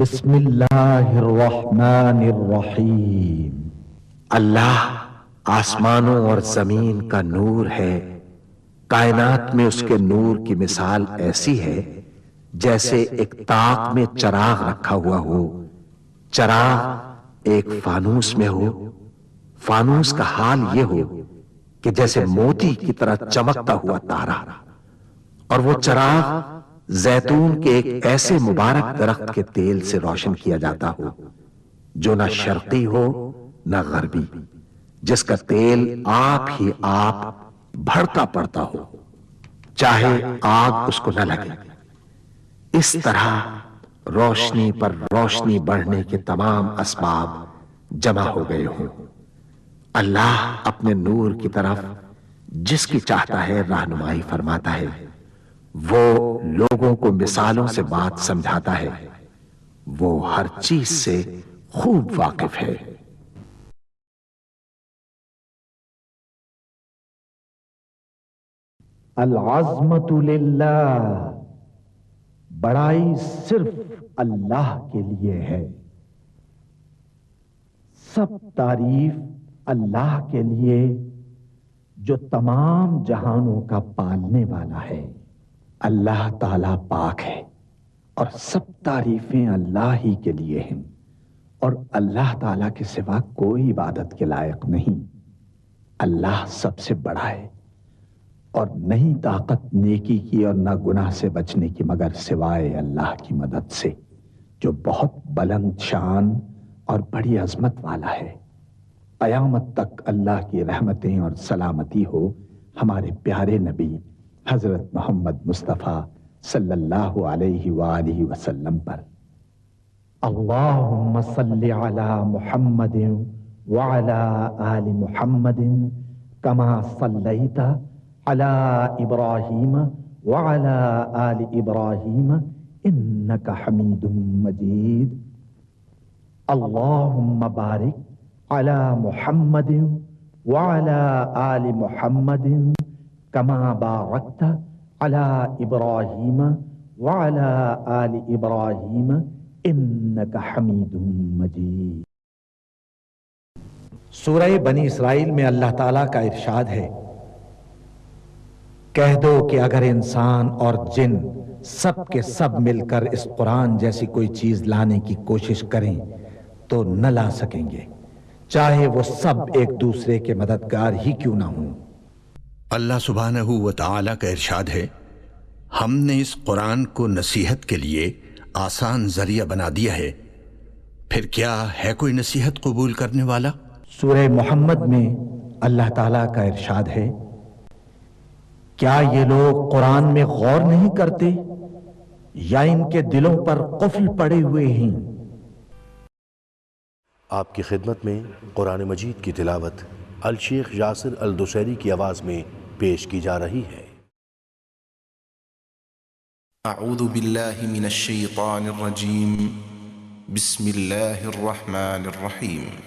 بسم اللہ الرحمن الرحیم۔ اللہ آسمانوں اور زمین کا نور ہے، کائنات میں اس کے نور کی مثال ایسی ہے جیسے ایک طاق میں چراغ رکھا ہوا ہو، چراغ ایک فانوس میں ہو، فانوس کا حال یہ ہو کہ جیسے موتی کی طرح چمکتا ہوا تارا، اور وہ چراغ زیتون کے ایک ایسے مبارک درخت کے تیل سے روشن کیا جاتا ہو جو نہ شرقی ہو نہ غربی، جس کا تیل آپ ہی آپ بھڑکا پڑتا ہو، چاہے آگ اس کو نہ لگے۔ اس طرح روشنی پر روشنی بڑھنے کے تمام اسباب جمع ہو گئے ہوں۔ اللہ اپنے نور کی طرف جس کی چاہتا ہے رہنمائی فرماتا ہے، وہ لوگوں کو مثالوں سے بات سمجھاتا ہے، وہ ہر چیز سے خوب واقف ہے۔ العظمت للہ، بڑائی صرف اللہ کے لیے ہے، سب تعریف اللہ کے لیے جو تمام جہانوں کا پالنے والا ہے۔ اللہ تعالی پاک ہے اور سب تعریفیں اللہ ہی کے لیے ہیں، اور اللہ تعالی کے سوا کوئی عبادت کے لائق نہیں۔ اللہ سب سے بڑا ہے، اور نہیں طاقت نیکی کی اور نہ گناہ سے بچنے کی مگر سوائے اللہ کی مدد سے، جو بہت بلند شان اور بڑی عظمت والا ہے۔ قیامت تک اللہ کی رحمتیں اور سلامتی ہو ہمارے پیارے نبی حضرت محمد مصطفیٰ صلی اللہ علیہ وآلہ وسلم پر۔ اللہم صلی علی محمد وعلی آل محمد کما صلیت علی ابراہیم وعلی آل ابراہیم انک حمید مجید۔ اللہم بارک علی محمد وعلی آل محمد کما بارکت علی ابراہیم وعلی آل ابراہیم انک حمید مجید۔ سورہ بنی اسرائیل میں اللہ تعالیٰ کا ارشاد ہے، کہہ دو کہ اگر انسان اور جن سب کے سب مل کر اس قرآن جیسی کوئی چیز لانے کی کوشش کریں تو نہ لا سکیں گے، چاہے وہ سب ایک دوسرے کے مددگار ہی کیوں نہ ہوں۔ اللہ سبحانہ و تعالیٰ کا ارشاد ہے، ہم نے اس قرآن کو نصیحت کے لیے آسان ذریعہ بنا دیا ہے، پھر کیا ہے کوئی نصیحت قبول کرنے والا؟ سورہ محمد میں اللہ تعالیٰ کا ارشاد ہے، کیا یہ لوگ قرآن میں غور نہیں کرتے یا ان کے دلوں پر قفل پڑے ہوئے ہیں؟ آپ کی خدمت میں قرآن مجید کی تلاوت الشیخ یاسر الدوسری کی آواز میں پیش کی جا رہی ہے۔ اعوذ باللہ من الشیطان الرجیم، بسم اللہ الرحمن الرحیم۔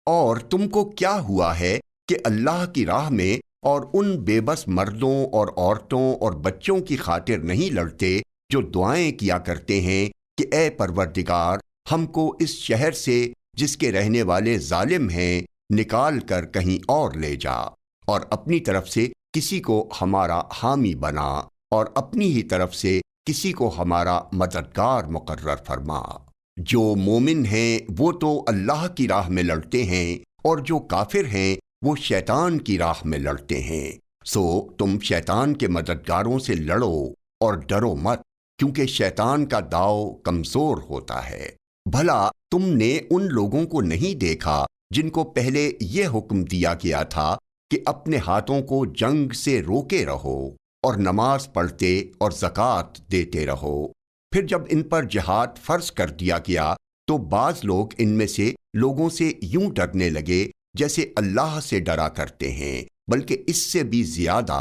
اور تم کو کیا ہوا ہے کہ اللہ کی راہ میں اور ان بے بس مردوں اور عورتوں اور بچوں کی خاطر نہیں لڑتے جو دعائیں کیا کرتے ہیں کہ اے پروردگار ہم کو اس شہر سے جس کے رہنے والے ظالم ہیں نکال کر کہیں اور لے جا، اور اپنی طرف سے کسی کو ہمارا حامی بنا، اور اپنی ہی طرف سے کسی کو ہمارا مددگار مقرر فرما۔ جو مومن ہیں وہ تو اللہ کی راہ میں لڑتے ہیں، اور جو کافر ہیں وہ شیطان کی راہ میں لڑتے ہیں۔ سو تم شیطان کے مددگاروں سے لڑو اور ڈرو مت، کیونکہ شیطان کا داؤ کمزور ہوتا ہے۔ بھلا تم نے ان لوگوں کو نہیں دیکھا جن کو پہلے یہ حکم دیا گیا تھا کہ اپنے ہاتھوں کو جنگ سے روکے رہو اور نماز پڑھتے اور زکوٰۃ دیتے رہو؟ پھر جب ان پر جہاد فرض کر دیا گیا تو بعض لوگ ان میں سے لوگوں سے یوں ڈرنے لگے جیسے اللہ سے ڈرا کرتے ہیں، بلکہ اس سے بھی زیادہ،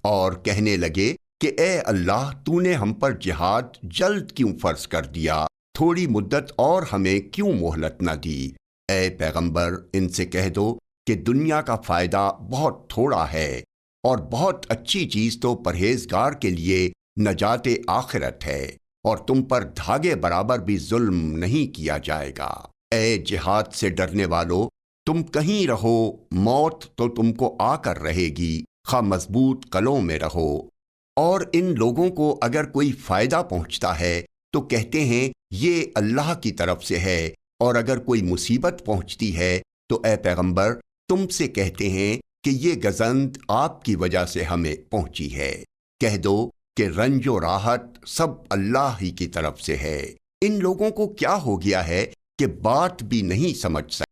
اور کہنے لگے کہ اے اللہ تو نے ہم پر جہاد جلد کیوں فرض کر دیا، تھوڑی مدت اور ہمیں کیوں مہلت نہ دی؟ اے پیغمبر ان سے کہہ دو کہ دنیا کا فائدہ بہت تھوڑا ہے، اور بہت اچھی چیز تو پرہیزگار کے لیے نجات آخرت ہے، اور تم پر دھاگے برابر بھی ظلم نہیں کیا جائے گا۔ اے جہاد سے ڈرنے والو، تم کہیں رہو موت تو تم کو آ کر رہے گی، خواہ مضبوط قلعوں میں رہو۔ اور ان لوگوں کو اگر کوئی فائدہ پہنچتا ہے تو کہتے ہیں یہ اللہ کی طرف سے ہے، اور اگر کوئی مصیبت پہنچتی ہے تو اے پیغمبر تم سے کہتے ہیں کہ یہ گزند آپ کی وجہ سے ہمیں پہنچی ہے۔ کہہ دو کہ رنج و راحت سب اللہ ہی کی طرف سے ہے۔ ان لوگوں کو کیا ہو گیا ہے کہ بات بھی نہیں سمجھ سکتے۔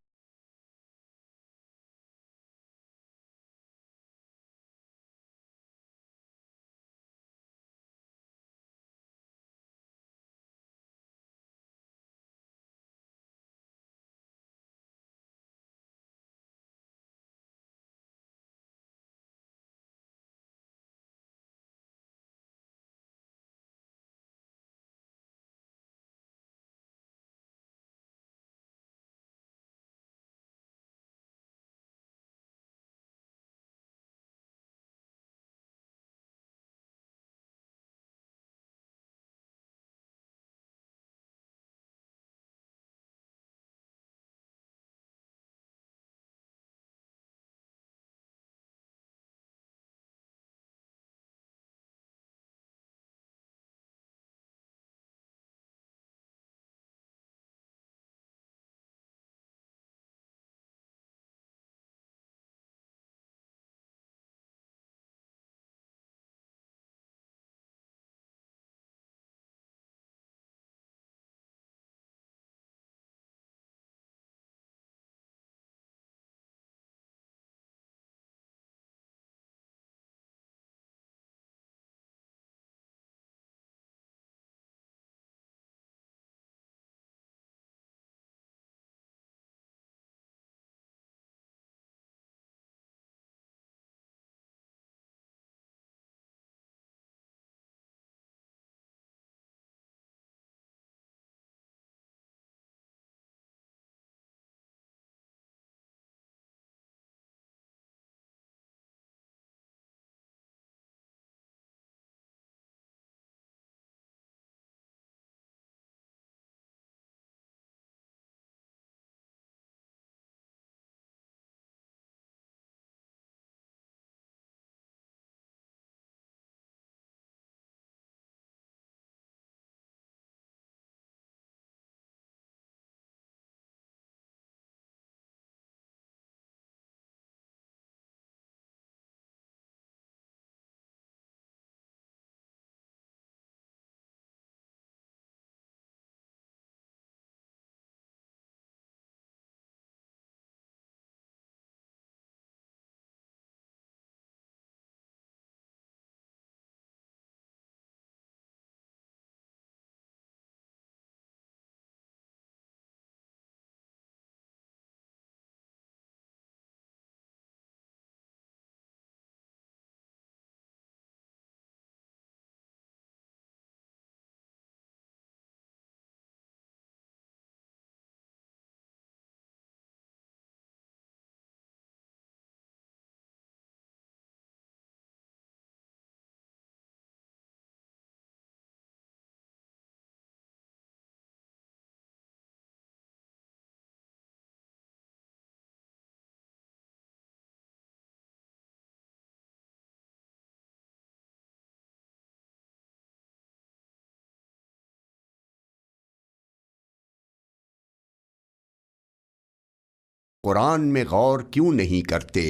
قرآن میں غور کیوں نہیں کرتے؟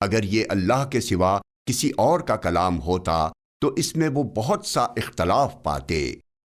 اگر یہ اللہ کے سوا کسی اور کا کلام ہوتا تو اس میں وہ بہت سا اختلاف پاتے،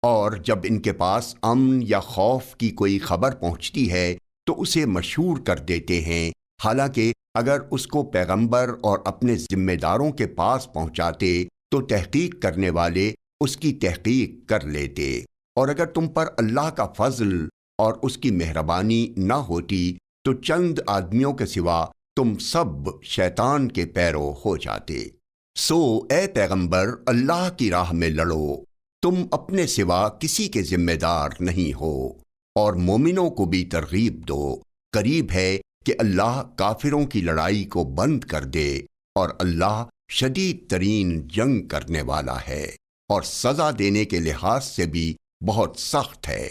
اور جب ان کے پاس امن یا خوف کی کوئی خبر پہنچتی ہے تو اسے مشہور کر دیتے ہیں، حالانکہ اگر اس کو پیغمبر اور اپنے ذمہ داروں کے پاس پہنچاتے تو تحقیق کرنے والے اس کی تحقیق کر لیتے، اور اگر تم پر اللہ کا فضل اور اس کی مہربانی نہ ہوتی تو چند آدمیوں کے سوا تم سب شیطان کے پیرو ہو جاتے۔ سو اے پیغمبر، اللہ کی راہ میں لڑو، تم اپنے سوا کسی کے ذمہ دار نہیں ہو، اور مومنوں کو بھی ترغیب دو، قریب ہے کہ اللہ کافروں کی لڑائی کو بند کر دے، اور اللہ شدید ترین جنگ کرنے والا ہے، اور سزا دینے کے لحاظ سے بھی بہت سخت ہے۔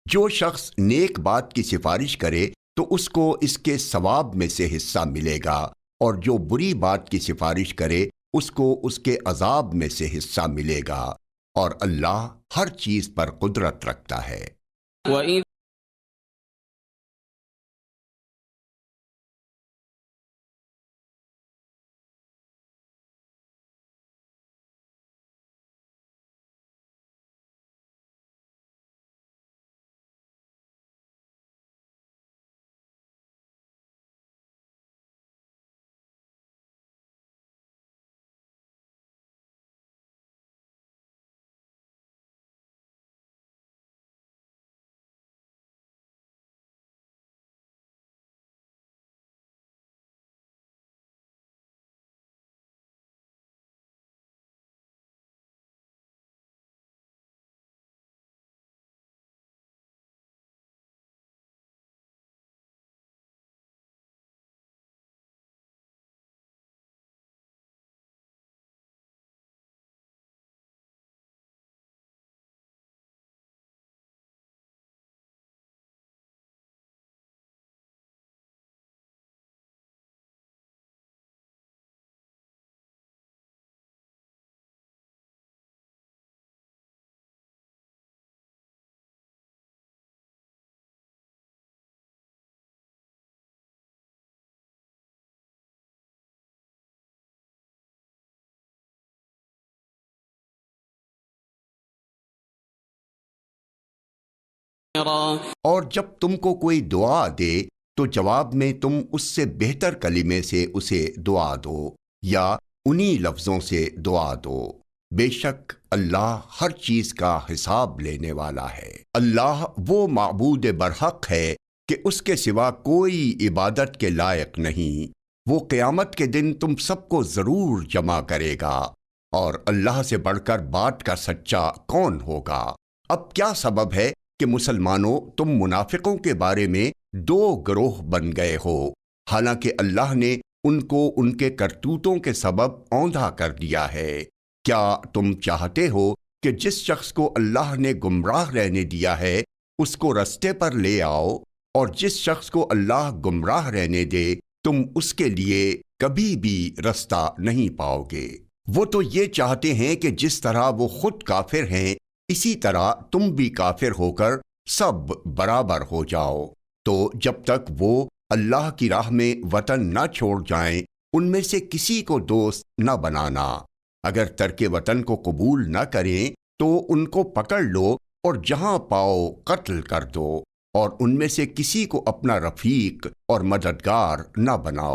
جو شخص نیک بات کی سفارش کرے تو اس کو اس کے ثواب میں سے حصہ ملے گا، اور جو بری بات کی سفارش کرے اس کو اس کے عذاب میں سے حصہ ملے گا، اور اللہ ہر چیز پر قدرت رکھتا ہے۔ وَإِذْ اور جب تم کو کوئی دعا دے تو جواب میں تم اس سے بہتر کلمے سے اسے دعا دو، یا انہی لفظوں سے دعا دو، بے شک اللہ ہر چیز کا حساب لینے والا ہے۔ اللہ وہ معبود برحق ہے کہ اس کے سوا کوئی عبادت کے لائق نہیں، وہ قیامت کے دن تم سب کو ضرور جمع کرے گا، اور اللہ سے بڑھ کر بات کا سچا کون ہوگا؟ اب کیا سبب ہے کہ مسلمانوں تم منافقوں کے بارے میں دو گروہ بن گئے ہو، حالانکہ اللہ نے ان کو ان کے کرتوتوں کے سبب اوندھا کر دیا ہے؟ کیا تم چاہتے ہو کہ جس شخص کو اللہ نے گمراہ رہنے دیا ہے اس کو رستے پر لے آؤ، اور جس شخص کو اللہ گمراہ رہنے دے تم اس کے لیے کبھی بھی رستہ نہیں پاؤ گے؟ وہ تو یہ چاہتے ہیں کہ جس طرح وہ خود کافر ہیں اسی طرح تم بھی کافر ہو کر سب برابر ہو جاؤ، تو جب تک وہ اللہ کی راہ میں وطن نہ چھوڑ جائیں ان میں سے کسی کو دوست نہ بنانا، اگر ترک وطن کو قبول نہ کریں تو ان کو پکڑ لو اور جہاں پاؤ قتل کر دو، اور ان میں سے کسی کو اپنا رفیق اور مددگار نہ بناؤ۔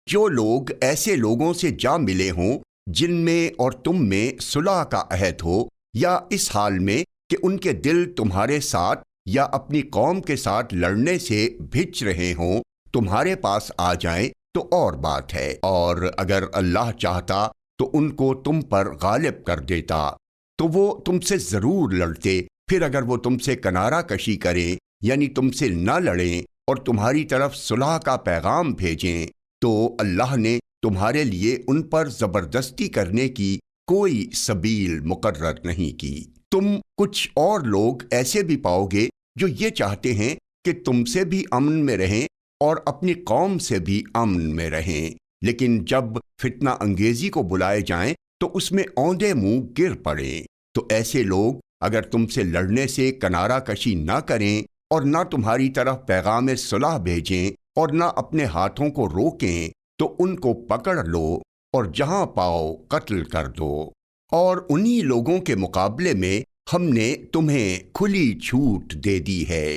جو لوگ ایسے لوگوں سے جا ملے ہوں جن میں اور تم میں صلح کا عہد ہو، یا اس حال میں کہ ان کے دل تمہارے ساتھ یا اپنی قوم کے ساتھ لڑنے سے بھج رہے ہوں، تمہارے پاس آ جائیں تو اور بات ہے، اور اگر اللہ چاہتا تو ان کو تم پر غالب کر دیتا تو وہ تم سے ضرور لڑتے۔ پھر اگر وہ تم سے کنارہ کشی کریں، یعنی تم سے نہ لڑیں اور تمہاری طرف صلح کا پیغام بھیجیں، تو اللہ نے تمہارے لیے ان پر زبردستی کرنے کی کوئی سبیل مقرر نہیں کی۔ تم کچھ اور لوگ ایسے بھی پاؤ گے جو یہ چاہتے ہیں کہ تم سے بھی امن میں رہیں اور اپنی قوم سے بھی امن میں رہیں، لیکن جب فتنہ انگیزی کو بلائے جائیں تو اس میں اوندے منہ گر پڑیں۔ تو ایسے لوگ اگر تم سے لڑنے سے کنارہ کشی نہ کریں اور نہ تمہاری طرف پیغام صلح بھیجیں اور نہ اپنے ہاتھوں کو روکیں تو ان کو پکڑ لو اور جہاں پاؤ قتل کر دو، اور انہی لوگوں کے مقابلے میں ہم نے تمہیں کھلی چھوٹ دے دی ہے۔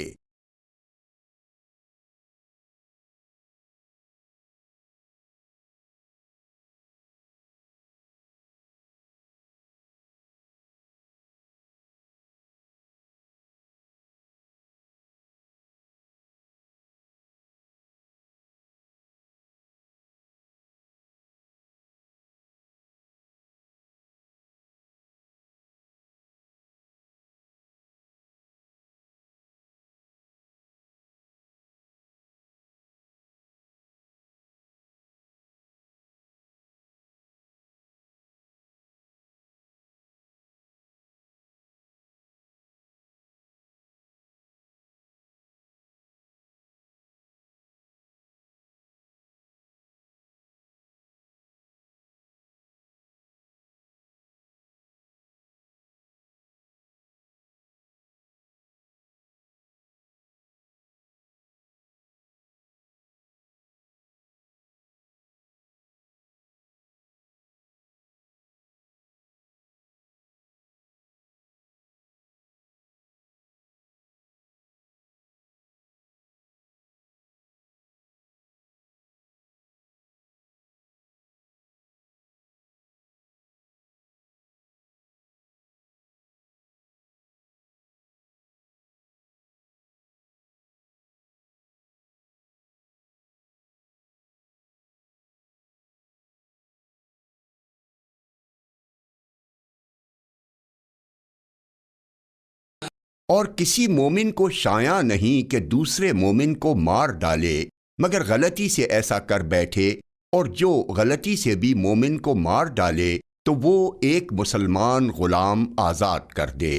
اور کسی مومن کو شایع نہیں کہ دوسرے مومن کو مار ڈالے مگر غلطی سے ایسا کر بیٹھے، اور جو غلطی سے بھی مومن کو مار ڈالے تو وہ ایک مسلمان غلام آزاد کر دے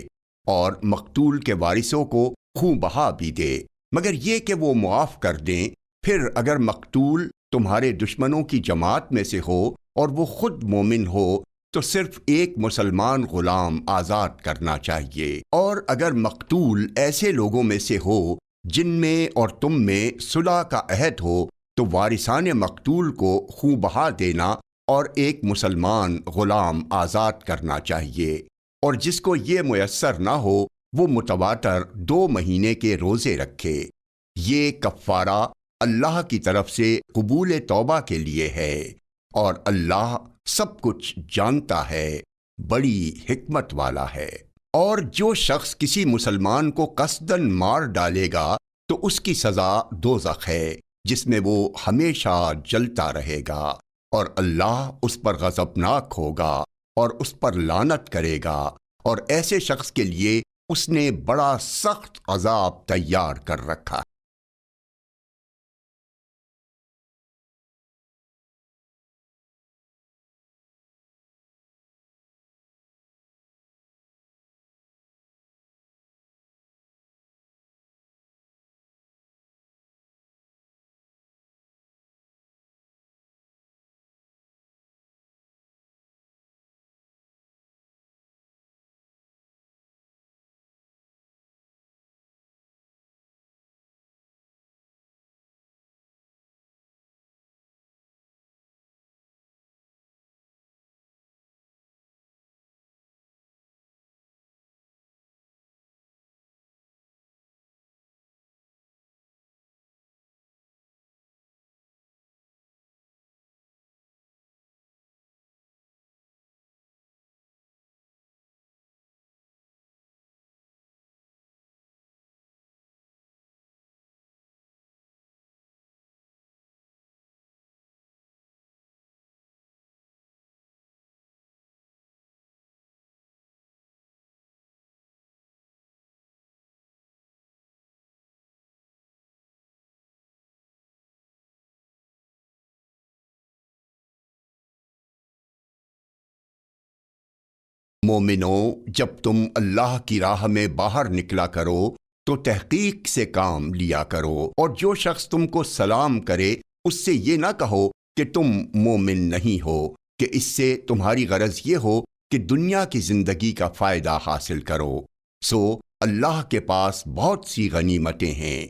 اور مقتول کے وارثوں کو خوں بہا بھی دے، مگر یہ کہ وہ معاف کر دیں۔ پھر اگر مقتول تمہارے دشمنوں کی جماعت میں سے ہو اور وہ خود مومن ہو تو صرف ایک مسلمان غلام آزاد کرنا چاہیے، اور اگر مقتول ایسے لوگوں میں سے ہو جن میں اور تم میں صلح کا عہد ہو تو وارثان مقتول کو خوں بہا دینا اور ایک مسلمان غلام آزاد کرنا چاہیے، اور جس کو یہ میسر نہ ہو وہ متواتر 2 مہینے کے روزے رکھے۔ یہ کفارہ اللہ کی طرف سے قبول توبہ کے لیے ہے، اور اللہ سب کچھ جانتا ہے، بڑی حکمت والا ہے۔ اور جو شخص کسی مسلمان کو قصداً مار ڈالے گا تو اس کی سزا دوزخ ہے، جس میں وہ ہمیشہ جلتا رہے گا، اور اللہ اس پر غضبناک ہوگا اور اس پر لعنت کرے گا، اور ایسے شخص کے لیے اس نے بڑا سخت عذاب تیار کر رکھا ہے۔ مومنو، جب تم اللہ کی راہ میں باہر نکلا کرو تو تحقیق سے کام لیا کرو، اور جو شخص تم کو سلام کرے اس سے یہ نہ کہو کہ تم مومن نہیں ہو، کہ اس سے تمہاری غرض یہ ہو کہ دنیا کی زندگی کا فائدہ حاصل کرو۔ سو اللہ کے پاس بہت سی غنیمتیں ہیں،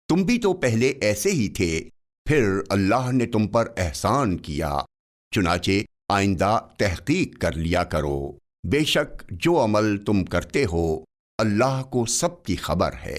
تم بھی تو پہلے ایسے ہی تھے، پھر اللہ نے تم پر احسان کیا، چنانچہ آئندہ تحقیق کر لیا کرو۔ بے شک جو عمل تم کرتے ہو اللہ کو سب کی خبر ہے۔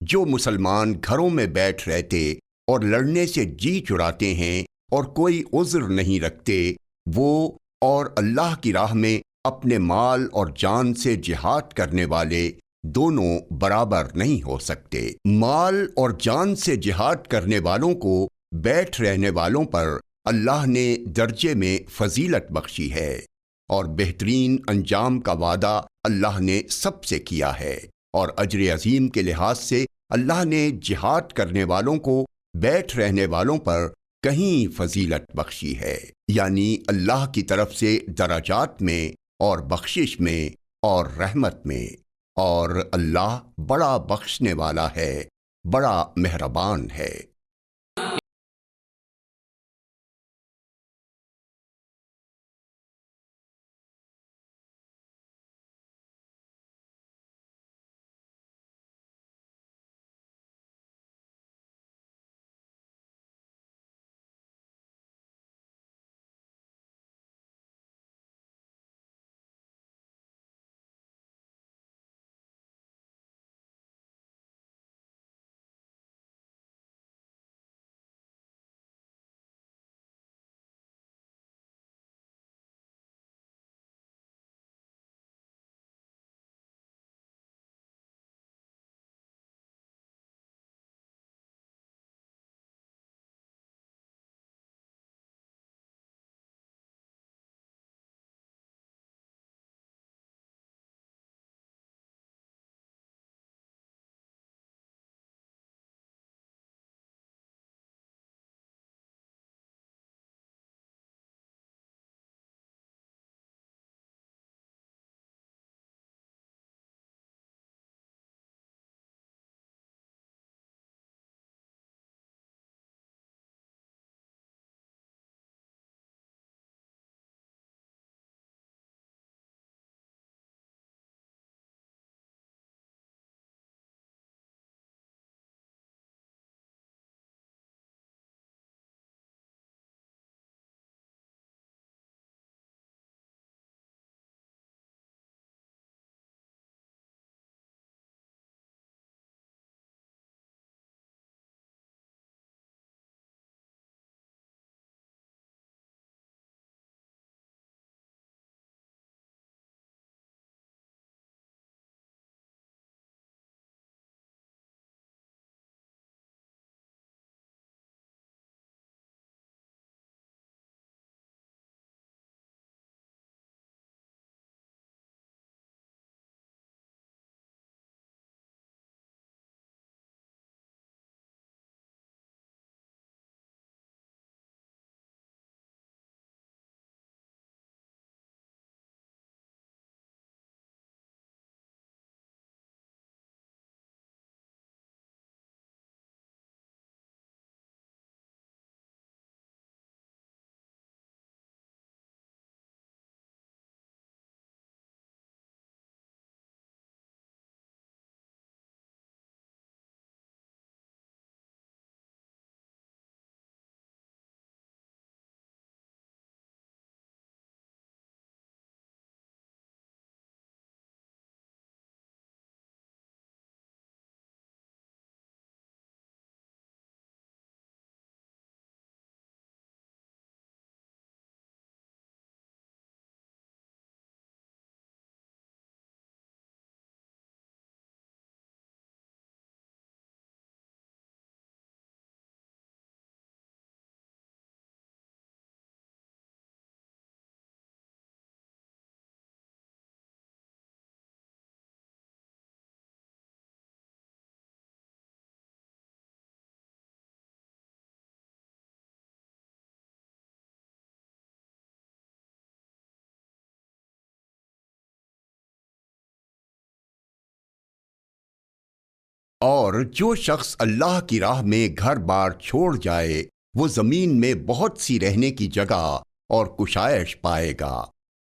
جو مسلمان گھروں میں بیٹھ رہتے اور لڑنے سے جی چراتے ہیں اور کوئی عذر نہیں رکھتے، وہ اور اللہ کی راہ میں اپنے مال اور جان سے جہاد کرنے والے دونوں برابر نہیں ہو سکتے۔ مال اور جان سے جہاد کرنے والوں کو بیٹھ رہنے والوں پر اللہ نے درجے میں فضیلت بخشی ہے، اور بہترین انجام کا وعدہ اللہ نے سب سے کیا ہے، اور اجر عظیم کے لحاظ سے اللہ نے جہاد کرنے والوں کو بیٹھ رہنے والوں پر کہیں فضیلت بخشی ہے، یعنی اللہ کی طرف سے درجات میں اور بخشش میں اور رحمت میں، اور اللہ بڑا بخشنے والا ہے، بڑا مہربان ہے۔ اور جو شخص اللہ کی راہ میں گھر بار چھوڑ جائے وہ زمین میں بہت سی رہنے کی جگہ اور کشائش پائے گا،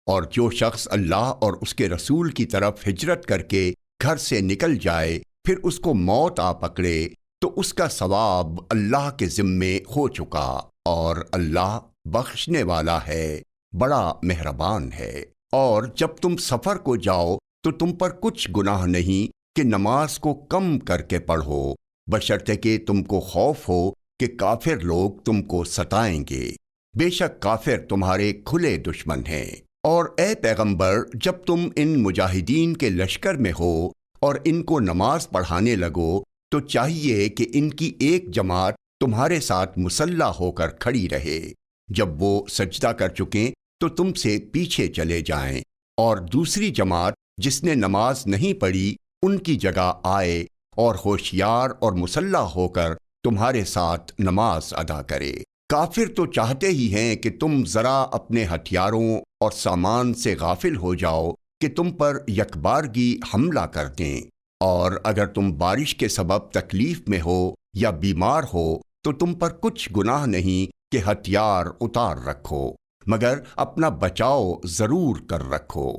اور جو شخص اللہ اور اس کے رسول کی طرف ہجرت کر کے گھر سے نکل جائے پھر اس کو موت آ پکڑے تو اس کا ثواب اللہ کے ذمے ہو چکا، اور اللہ بخشنے والا ہے، بڑا مہربان ہے۔ اور جب تم سفر کو جاؤ تو تم پر کچھ گناہ نہیں کہ نماز کو کم کر کے پڑھو، بشرطے کہ تم کو خوف ہو کہ کافر لوگ تم کو ستائیں گے، بے شک کافر تمہارے کھلے دشمن ہیں۔ اور اے پیغمبر جب تم ان مجاہدین کے لشکر میں ہو اور ان کو نماز پڑھانے لگو تو چاہیے کہ ان کی ایک جماعت تمہارے ساتھ مسلح ہو کر کھڑی رہے، جب وہ سجدہ کر چکیں تو تم سے پیچھے چلے جائیں، اور دوسری جماعت جس نے نماز نہیں پڑھی ان کی جگہ آئے اور ہوشیار اور مسلح ہو کر تمہارے ساتھ نماز ادا کرے۔ کافر تو چاہتے ہی ہیں کہ تم ذرا اپنے ہتھیاروں اور سامان سے غافل ہو جاؤ کہ تم پر یکبارگی حملہ کر دیں، اور اگر تم بارش کے سبب تکلیف میں ہو یا بیمار ہو تو تم پر کچھ گناہ نہیں کہ ہتھیار اتار رکھو، مگر اپنا بچاؤ ضرور کر رکھو۔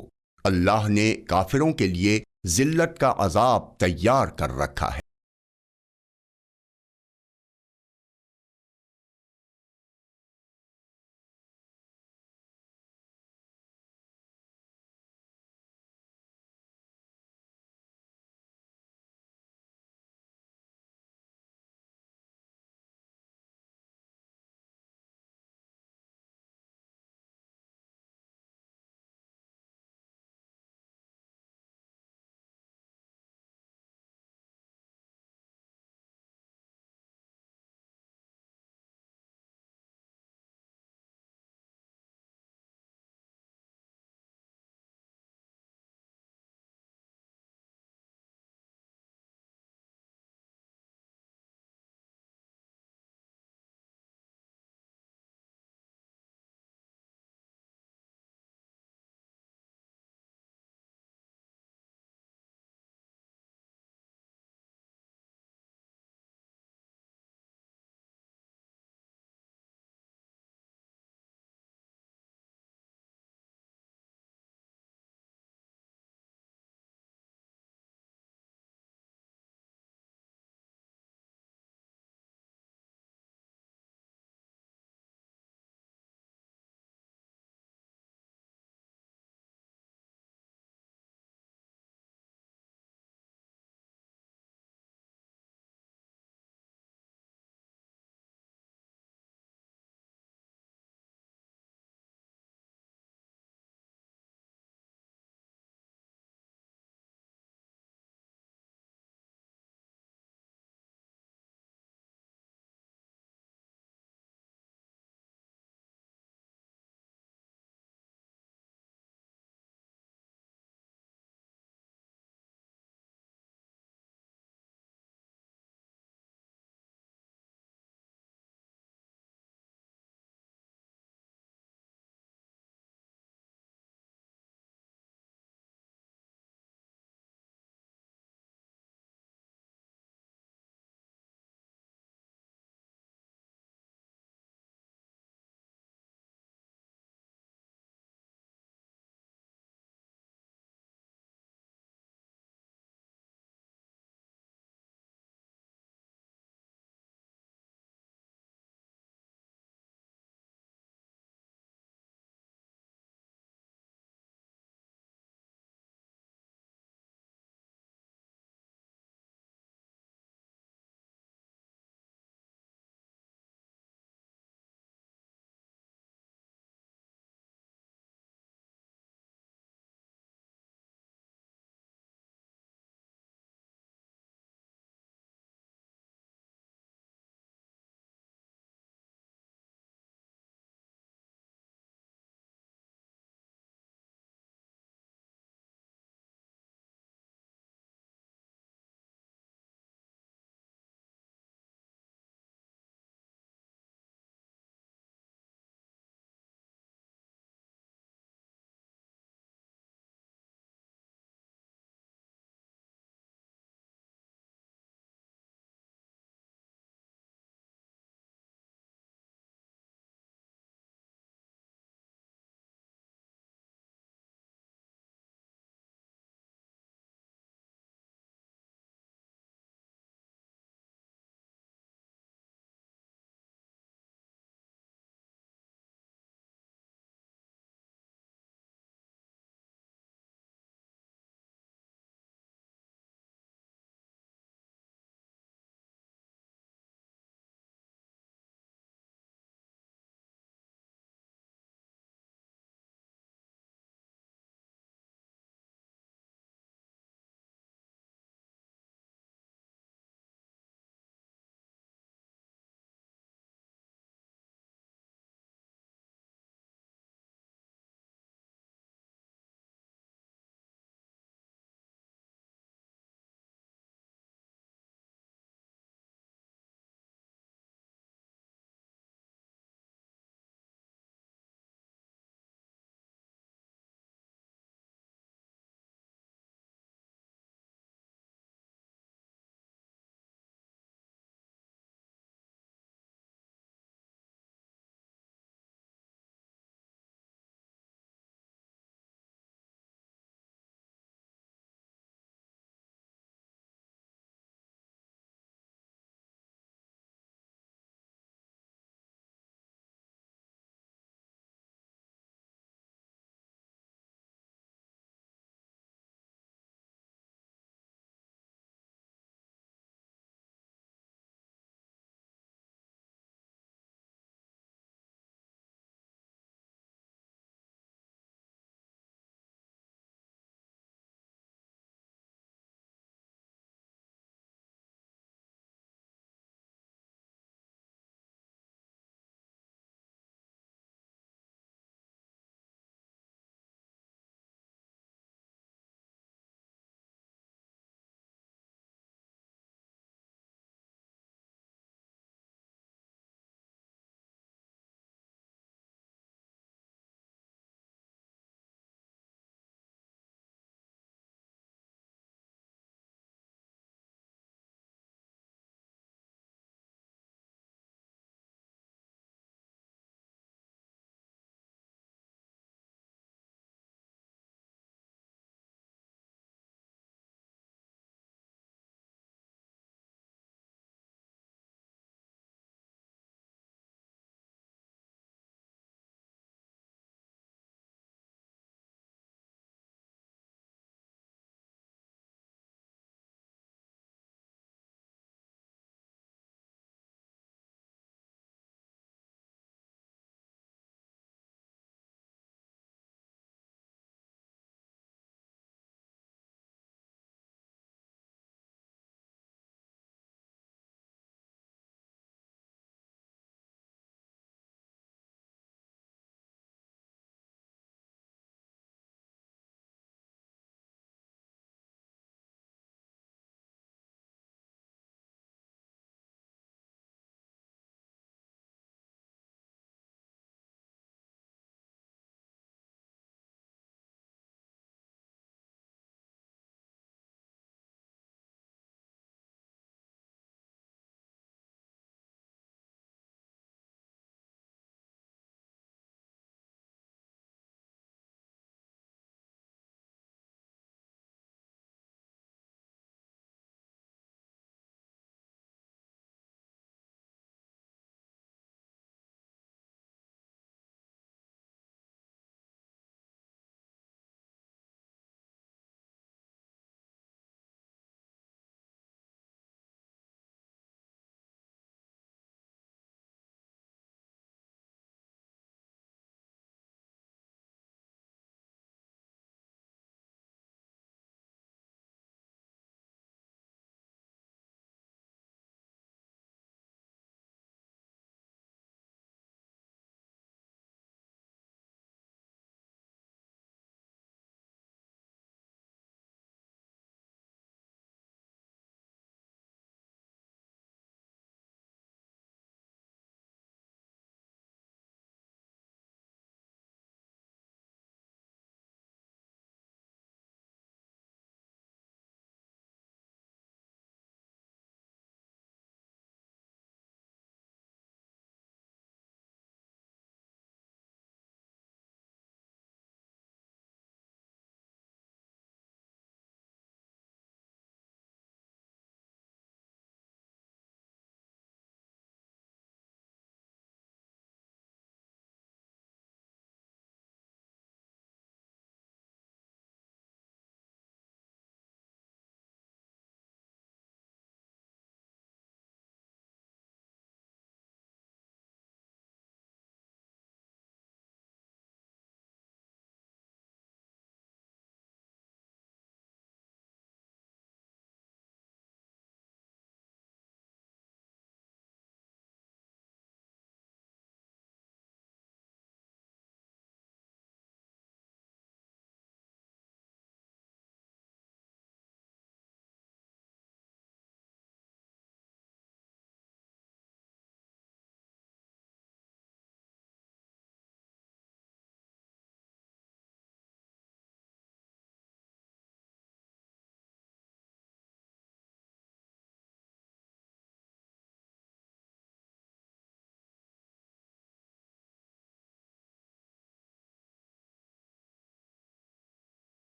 اللہ نے کافروں کے لیے ذلت کا عذاب تیار کر رکھا ہے۔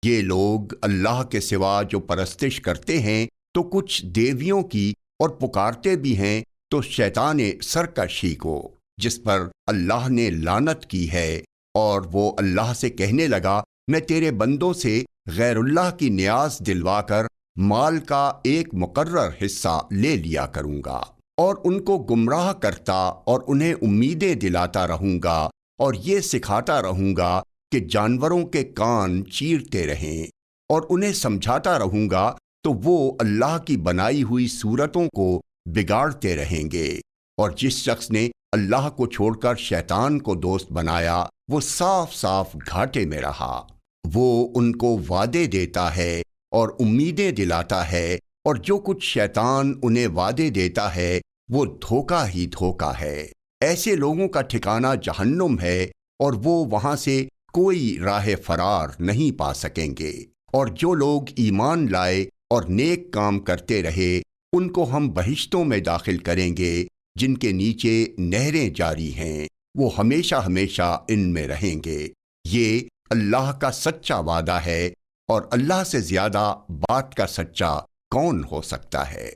یہ لوگ اللہ کے سوا جو پرستش کرتے ہیں تو کچھ دیویوں کی اور پکارتے بھی ہیں تو شیطان سرکشی کو، جس پر اللہ نے لعنت کی ہے، اور وہ اللہ سے کہنے لگا میں تیرے بندوں سے غیر اللہ کی نیاز دلوا کر مال کا ایک مقرر حصہ لے لیا کروں گا، اور ان کو گمراہ کرتا اور انہیں امیدیں دلاتا رہوں گا، اور یہ سکھاتا رہوں گا کہ جانوروں کے کان چیرتے رہیں، اور انہیں سمجھاتا رہوں گا تو وہ اللہ کی بنائی ہوئی صورتوں کو بگاڑتے رہیں گے۔ اور جس شخص نے اللہ کو چھوڑ کر شیطان کو دوست بنایا وہ صاف صاف گھاٹے میں رہا۔ وہ ان کو وعدے دیتا ہے اور امیدیں دلاتا ہے، اور جو کچھ شیطان انہیں وعدے دیتا ہے وہ دھوکہ ہی دھوکہ ہے۔ ایسے لوگوں کا ٹھکانہ جہنم ہے، اور وہ وہاں سے کوئی راہ فرار نہیں پا سکیں گے۔ اور جو لوگ ایمان لائے اور نیک کام کرتے رہے ان کو ہم بہشتوں میں داخل کریں گے جن کے نیچے نہریں جاری ہیں، وہ ہمیشہ ہمیشہ ان میں رہیں گے۔ یہ اللہ کا سچا وعدہ ہے، اور اللہ سے زیادہ بات کا سچا کون ہو سکتا ہے؟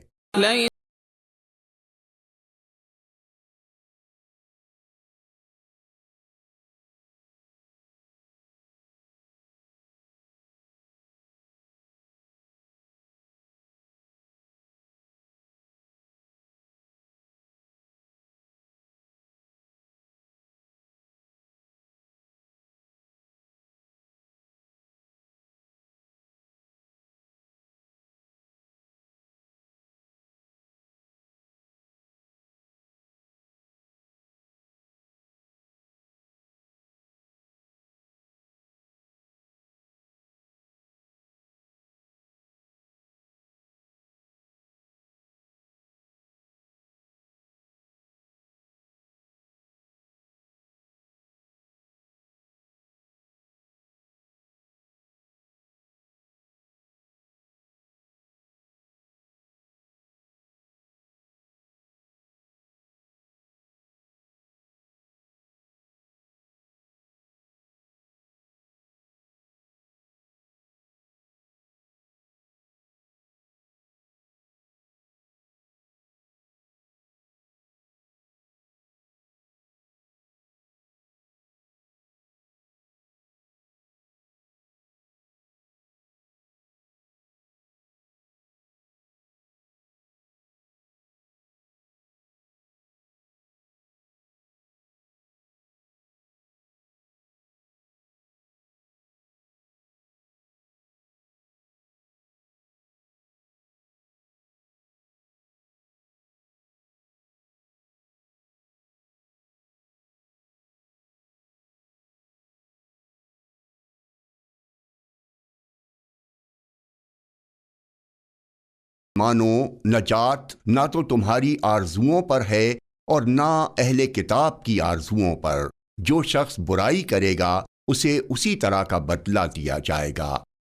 مانو نجات نہ تو تمہاری آرزوؤں پر ہے اور نہ اہل کتاب کی آرزوؤں پر۔ جو شخص برائی کرے گا اسے اسی طرح کا بدلہ دیا جائے گا،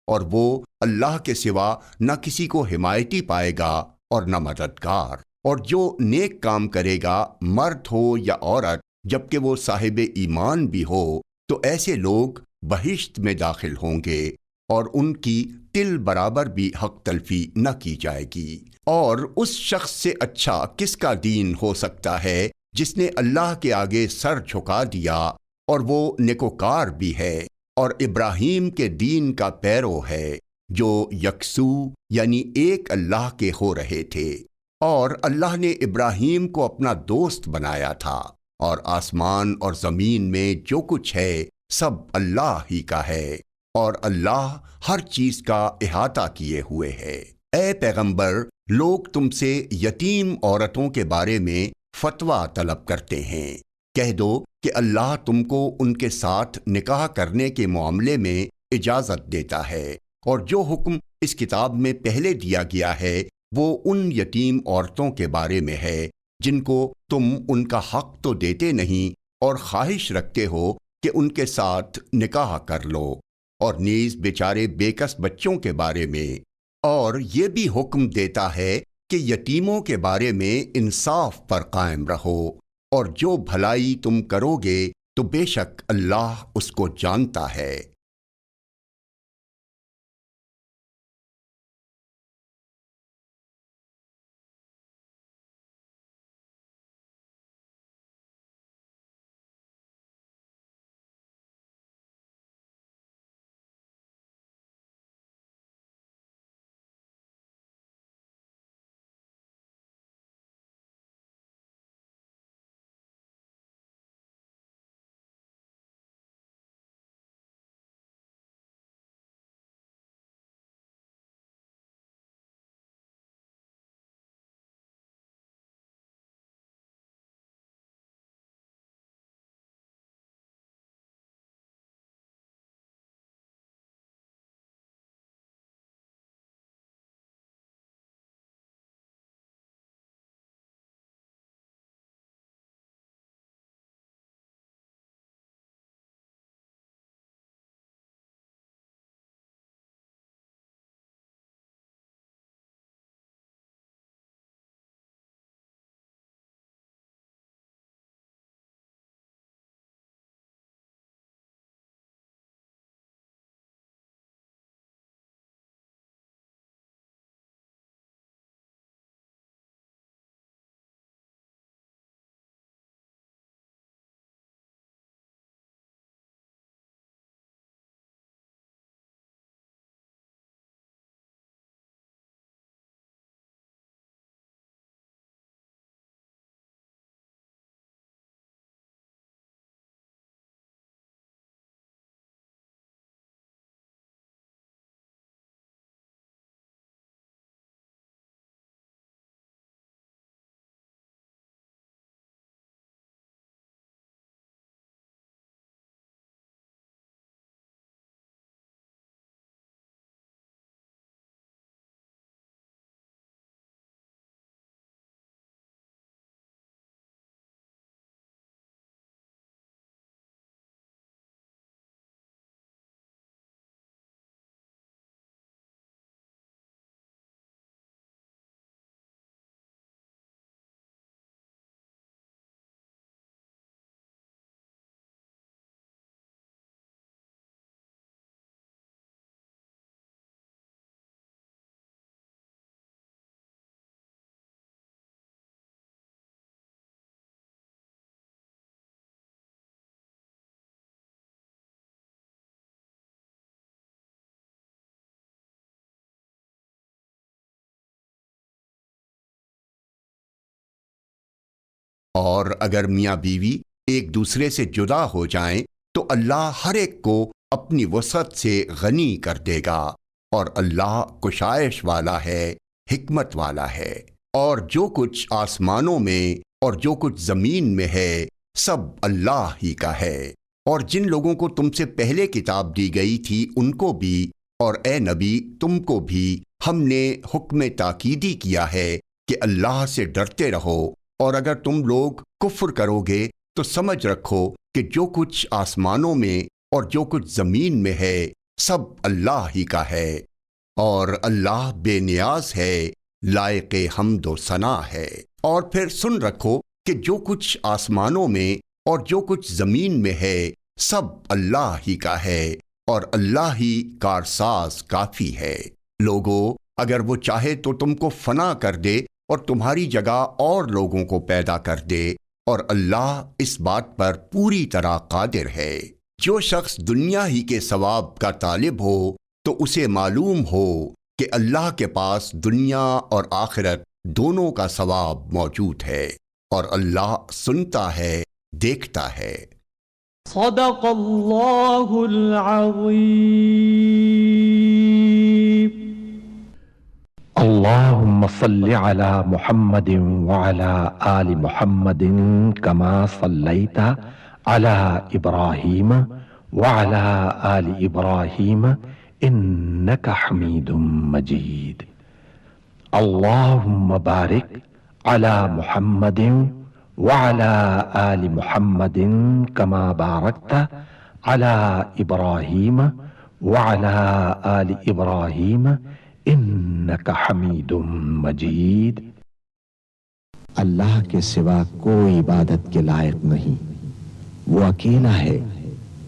اور وہ اللہ کے سوا نہ کسی کو حمایتی پائے گا اور نہ مددگار۔ اور جو نیک کام کرے گا، مرد ہو یا عورت، جبکہ وہ صاحب ایمان بھی ہو، تو ایسے لوگ بہشت میں داخل ہوں گے، اور ان کی تل برابر بھی حق تلفی نہ کی جائے گی۔ اور اس شخص سے اچھا کس کا دین ہو سکتا ہے جس نے اللہ کے آگے سر جھکا دیا، اور وہ نیکوکار بھی ہے، اور ابراہیم کے دین کا پیرو ہے، جو یکسو یعنی ایک اللہ کے ہو رہے تھے۔ اور اللہ نے ابراہیم کو اپنا دوست بنایا تھا، اور آسمان اور زمین میں جو کچھ ہے سب اللہ ہی کا ہے، اور اللہ ہر چیز کا احاطہ کیے ہوئے ہے۔ اے پیغمبر، لوگ تم سے یتیم عورتوں کے بارے میں فتویٰ طلب کرتے ہیں، کہہ دو کہ اللہ تم کو ان کے ساتھ نکاح کرنے کے معاملے میں اجازت دیتا ہے، اور جو حکم اس کتاب میں پہلے دیا گیا ہے وہ ان یتیم عورتوں کے بارے میں ہے جن کو تم ان کا حق تو دیتے نہیں اور خواہش رکھتے ہو کہ ان کے ساتھ نکاح کر لو، اور نیز بیچارے بےکس بچوں کے بارے میں، اور یہ بھی حکم دیتا ہے کہ یتیموں کے بارے میں انصاف پر قائم رہو، اور جو بھلائی تم کرو گے تو بے شک اللہ اس کو جانتا ہے۔ اور اگر میاں بیوی ایک دوسرے سے جدا ہو جائیں تو اللہ ہر ایک کو اپنی وسعت سے غنی کر دے گا، اور اللہ کشائش والا ہے، حکمت والا ہے۔ اور جو کچھ آسمانوں میں اور جو کچھ زمین میں ہے سب اللہ ہی کا ہے۔ اور جن لوگوں کو تم سے پہلے کتاب دی گئی تھی ان کو بھی، اور اے نبی تم کو بھی ہم نے حکم تاکیدی کیا ہے کہ اللہ سے ڈرتے رہو، اور اگر تم لوگ کفر کرو گے تو سمجھ رکھو کہ جو کچھ آسمانوں میں اور جو کچھ زمین میں ہے سب اللہ ہی کا ہے، اور اللہ بے نیاز ہے، لائق حمد و ثنا ہے۔ اور پھر سن رکھو کہ جو کچھ آسمانوں میں اور جو کچھ زمین میں ہے سب اللہ ہی کا ہے، اور اللہ ہی کارساز کافی ہے۔ لوگو اگر وہ چاہے تو تم کو فنا کر دے اور تمہاری جگہ اور لوگوں کو پیدا کر دے، اور اللہ اس بات پر پوری طرح قادر ہے۔ جو شخص دنیا ہی کے ثواب کا طالب ہو تو اسے معلوم ہو کہ اللہ کے پاس دنیا اور آخرت دونوں کا ثواب موجود ہے، اور اللہ سنتا ہے، دیکھتا ہے۔ صدق اللہ العظیم۔ اللهم صل على محمد وعلى آل محمد كما صليت على إبراهيم وعلى آل إبراهيم إنك حميد مجيد۔ اللهم بارك على محمد وعلى آل محمد كما باركت على إبراهيم وعلى آل إبراهيم انک حمید مجید۔ اللہ کے سوا کوئی عبادت کے لائق نہیں، وہ اکیلا ہے،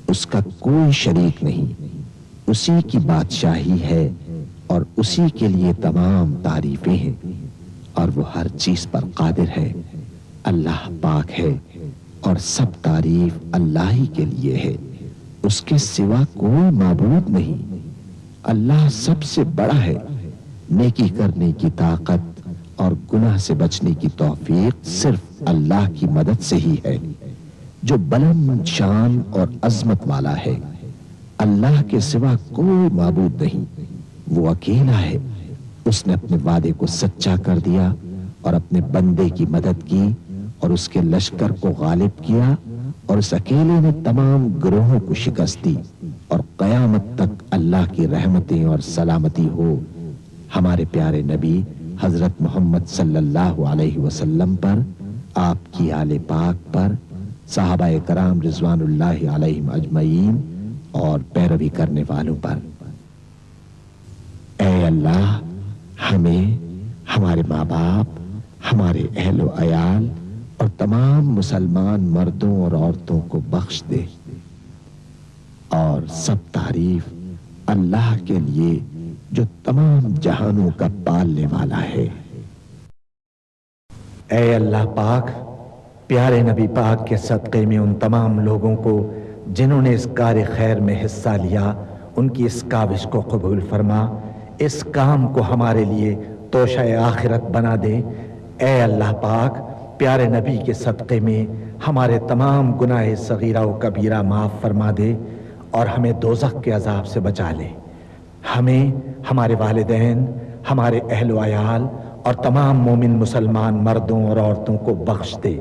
اس کا کوئی شریک نہیں، اسی کی بادشاہی ہے اور اسی کے لیے تمام تعریفیں ہیں، اور وہ ہر چیز پر قادر ہے۔ اللہ پاک ہے اور سب تعریف اللہ ہی کے لیے ہے، اس کے سوا کوئی معبود نہیں۔ اللہ سب سے بڑا ہے، نیکی کرنے کی طاقت اور گناہ سے بچنے کی توفیق صرف اللہ کی مدد سے ہی ہے، جو بلند شان اور عظمت والا ہے۔ اللہ کے سوا کوئی معبود نہیں، وہ اکیلا ہے۔ اس نے اپنے وعدے کو سچا کر دیا اور اپنے بندے کی مدد کی اور اس کے لشکر کو غالب کیا، اور اس اکیلے نے تمام گروہوں کو شکست دی، اور قیامت تک اللہ کی رحمتیں اور سلامتی ہو ہمارے پیارے نبی حضرت محمد صلی اللہ علیہ وسلم پر، آپ کی آل پاک پر، صحابہ کرام رضوان اللہ علیہم اجمعین اور پیروی کرنے والوں پر۔ اے اللہ ہمیں، ہمارے ماں باپ، ہمارے اہل و عیال اور تمام مسلمان مردوں اور عورتوں کو بخش دے، اور سب تعریف اللہ کے لیے جو تمام جہانوں کا پالنے والا ہے۔ اے اللہ پاک، پیارے نبی پاک کے صدقے میں ان تمام لوگوں کو جنہوں نے اس کار خیر میں حصہ لیا، ان کی اس کاوش کو قبول فرما، اس کام کو ہمارے لیے توشہ آخرت بنا دے۔ اے اللہ پاک، پیارے نبی کے صدقے میں ہمارے تمام گناہ صغیرہ و کبیرہ معاف فرما دے، اور ہمیں دوزخ کے عذاب سے بچا لے۔ ہمیں، ہمارے والدین، ہمارے اہل و عیال اور تمام مومن مسلمان مردوں اور عورتوں کو بخش دے۔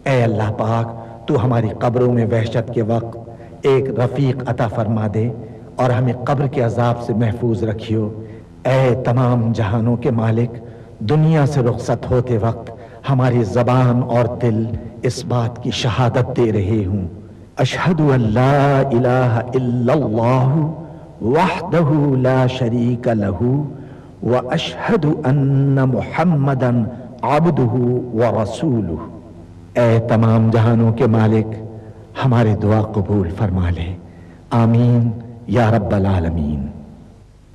اے اللہ پاک، تو ہماری قبروں میں وحشت کے وقت ایک رفیق عطا فرما دے اور ہمیں قبر کے عذاب سے محفوظ رکھیو۔ اے تمام جہانوں کے مالک، دنیا سے رخصت ہوتے وقت ہماری زبان اور دل اس بات کی شہادت دے رہے ہوں، اشہد ان لا الہ الا اللہ وحدہ لا شریک لہ واشہد ان محمدا عبدہ ورسولہ۔ اے تمام جہانوں کے مالک، ہماری دعا قبول فرما لے، آمین یا رب العالمین۔